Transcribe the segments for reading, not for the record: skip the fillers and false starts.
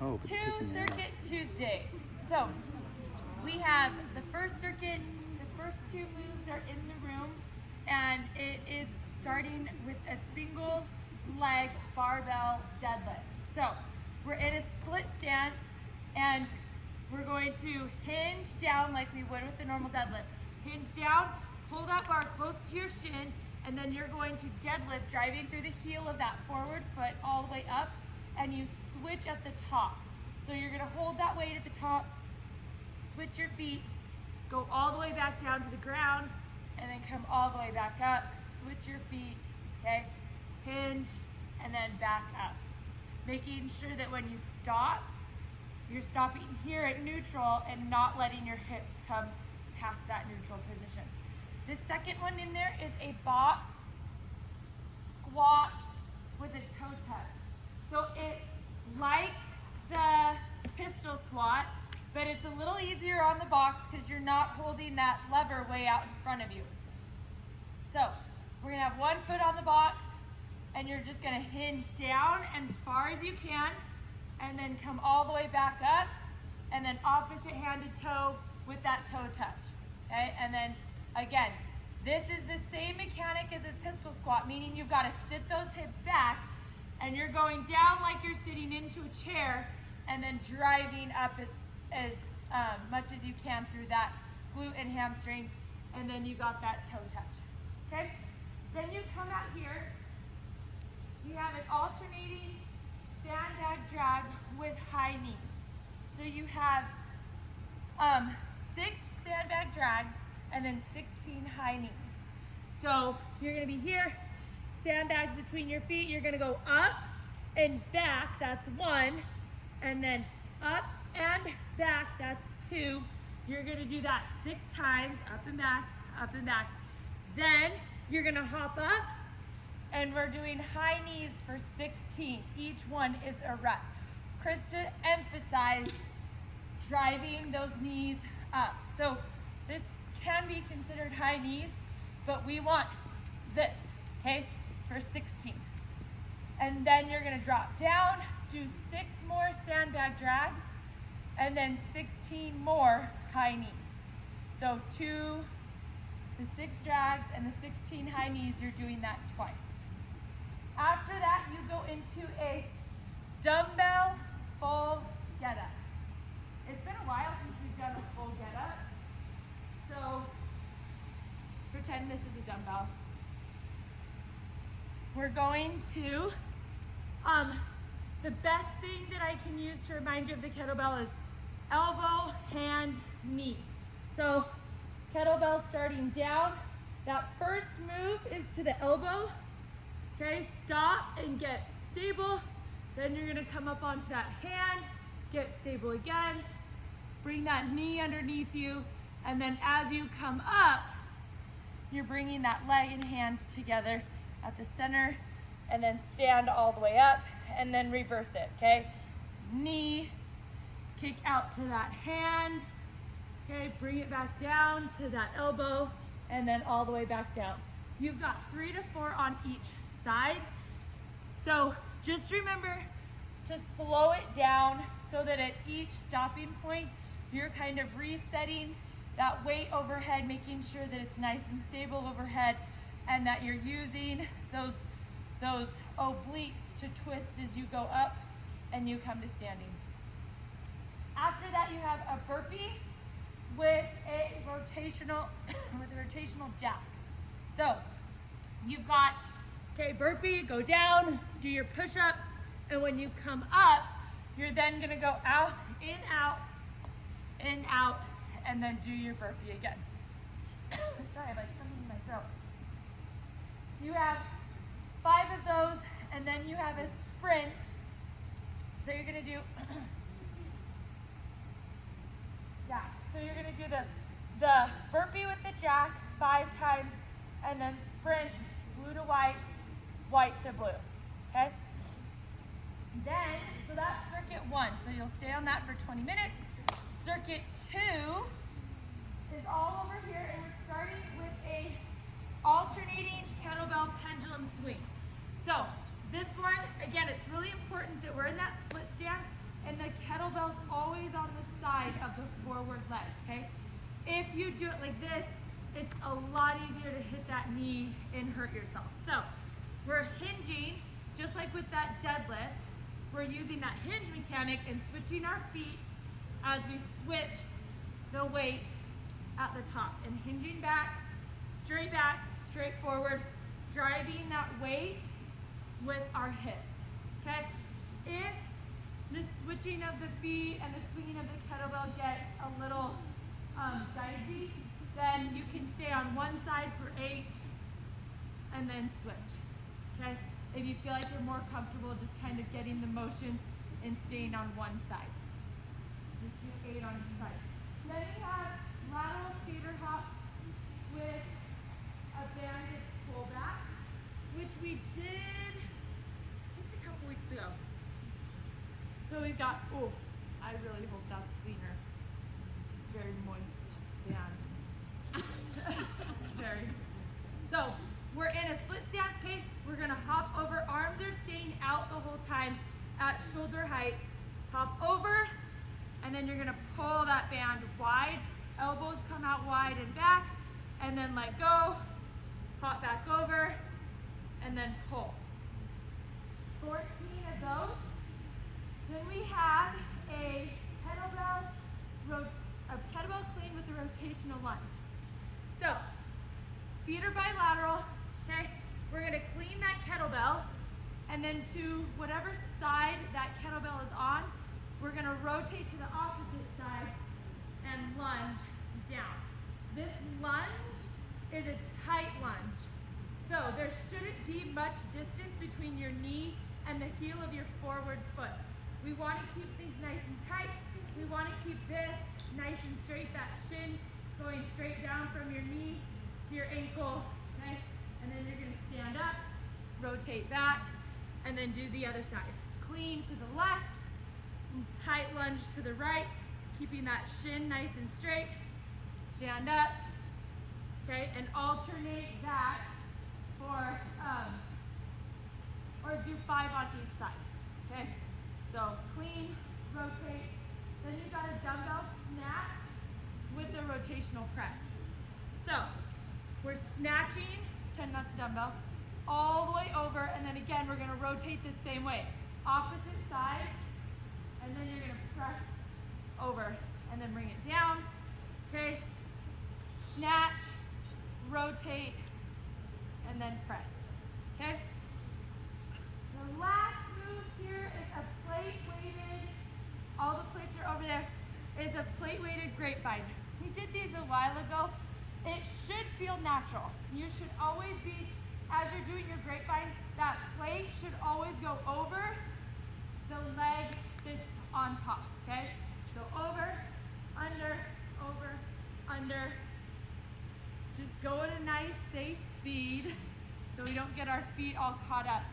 hope it's pissing me off. Circuit Tuesday. So we have the first circuit, the first two moves are in the room, and it is starting with a single leg barbell deadlift. So we're in a split stance, and we're going to hinge down like we would with a normal deadlift. Hinge down, pull that bar close to your shin, and then you're going to deadlift, driving through the heel of that forward foot all the way up, and you switch at the top. So you're gonna hold that weight at the top, switch your feet, go all the way back down to the ground, and then come all the way back up, switch your feet, okay? Hinge, and then back up. Making sure that when you stop, you're stopping here at neutral and not letting your hips come past that neutral position. The second one in there is a box squat with a toe touch. So it's like the pistol squat, but it's a little easier on the box because you're not holding that lever way out in front of you. So we're gonna have one foot on the box, and you're just gonna hinge down and far as you can, and then come all the way back up, and then opposite hand to toe with that toe touch, okay? And then again, this is the same mechanic as a pistol squat, meaning you've got to sit those hips back, and you're going down like you're sitting into a chair, and then driving up as much as you can through that glute and hamstring, and then you got that toe touch, okay? Then you come out here, you have an alternating sandbag drag with high knees. So you have 6 sandbag drags and then 16 high knees. So you're gonna be here, sandbags between your feet, you're gonna go up and back, that's 1, and then up and back, that's 2. You're gonna do that 6 times, up and back, up and back. Then you're gonna hop up, and we're doing high knees for 16. Each one is a rep. Krista emphasized driving those knees up. So this can be considered high knees, but we want this, okay, for 16. And then you're gonna drop down, do 6 more sandbag drags, and then 16 more high knees. So the 6 drags and the 16 high knees, you're doing that twice. After that, you go into a dumbbell full get up. It's been a while since we've done a full get up. So pretend this is a dumbbell. We're going to, the best thing that I can use to remind you of the kettlebell is elbow, hand, knee. So kettlebell starting down. That first move is to the elbow. Okay, stop and get stable. Then you're gonna come up onto that hand, get stable again, bring that knee underneath you, and then as you come up, you're bringing that leg and hand together at the center, and then stand all the way up, and then reverse it, okay? Knee, kick out to that hand, okay, bring it back down to that elbow, and then all the way back down. You've got 3 to 4 on each side. So just remember to slow it down so that at each stopping point, you're kind of resetting that weight overhead, making sure that it's nice and stable overhead, and that you're using those obliques to twist as you go up and you come to standing. After that, you have a burpee with a rotational jack. So you've got, okay, burpee, go down, do your push-up, and when you come up, you're then gonna go out, in, out, and then do your burpee again. Sorry, I have like something in my throat. You have 5 of those, and then you have a sprint. So you're gonna do, jack. So you're gonna do the burpee with the jack 5 times, and then sprint, blue to white, white to blue, okay? Then, so that's circuit 1. So you'll stay on that for 20 minutes. Circuit 2 is all over here, and we're starting with a alternating kettlebell pendulum swing. So this one, again, it's really important that we're in that split stance, and the kettlebell's always on the side of the forward leg, okay? If you do it like this, it's a lot easier to hit that knee and hurt yourself. So we're hinging, just like with that deadlift, we're using that hinge mechanic and switching our feet as we switch the weight at the top and hinging back, straight forward, driving that weight with our hips, okay? If the switching of the feet and the swinging of the kettlebell gets a little dicey, then you can stay on one side for 8 and then switch, okay? If you feel like you're more comfortable just kind of getting the motion and staying on one side. Just do 8 on each side. Then we have lateral skater hop with a banded pullback, which we did, I think, a couple weeks ago. So we've got, oh, I really hope that's cleaner. It's very moist band. Very. So we're in a split stance, okay? We're gonna hop over. Arms are staying out the whole time at shoulder height. Hop over, and then you're gonna pull that band wide. Elbows come out wide and back, and then let go. Hop back over, and then pull. 14 of those. Then we have a kettlebell clean with a rotational lunge. So, feet are bilateral, okay? We're gonna clean that kettlebell, and then to whatever side that kettlebell is on, we're gonna rotate to the opposite side and lunge down. This lunge is a tight lunge. So there shouldn't be much distance between your knee and the heel of your forward foot. We wanna keep things nice and tight. We wanna keep this nice and straight, that shin going straight down from your knee to your ankle, okay? And then you're gonna stand up, rotate back, and then do the other side. Clean to the left, tight lunge to the right, keeping that shin nice and straight. Stand up, okay? And alternate that for, or do 5 on each side, okay? So clean, rotate, then you've got a dumbbell snatch with the rotational press. So we're snatching, pretend that's a dumbbell, all the way over, and then again, we're gonna rotate the same way. Opposite side, and then you're gonna press over, and then bring it down, okay? Snatch, rotate, and then press, okay? The last move here is a plate-weighted, all the plates are over there, is a plate-weighted grapevine. We did these a while ago. It should feel natural. You should always be, as you're doing your grapevine, that plate should always go over the leg that's on top, okay? So over, under, just go at a nice, safe speed so we don't get our feet all caught up.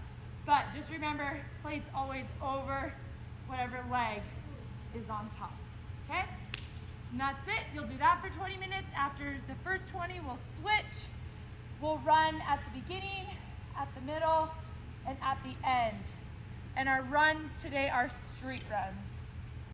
But just remember, plate's always over whatever leg is on top, okay? And that's it. You'll do that for 20 minutes. After the first 20, we'll switch. We'll run at the beginning, at the middle, and at the end. And our runs today are street runs.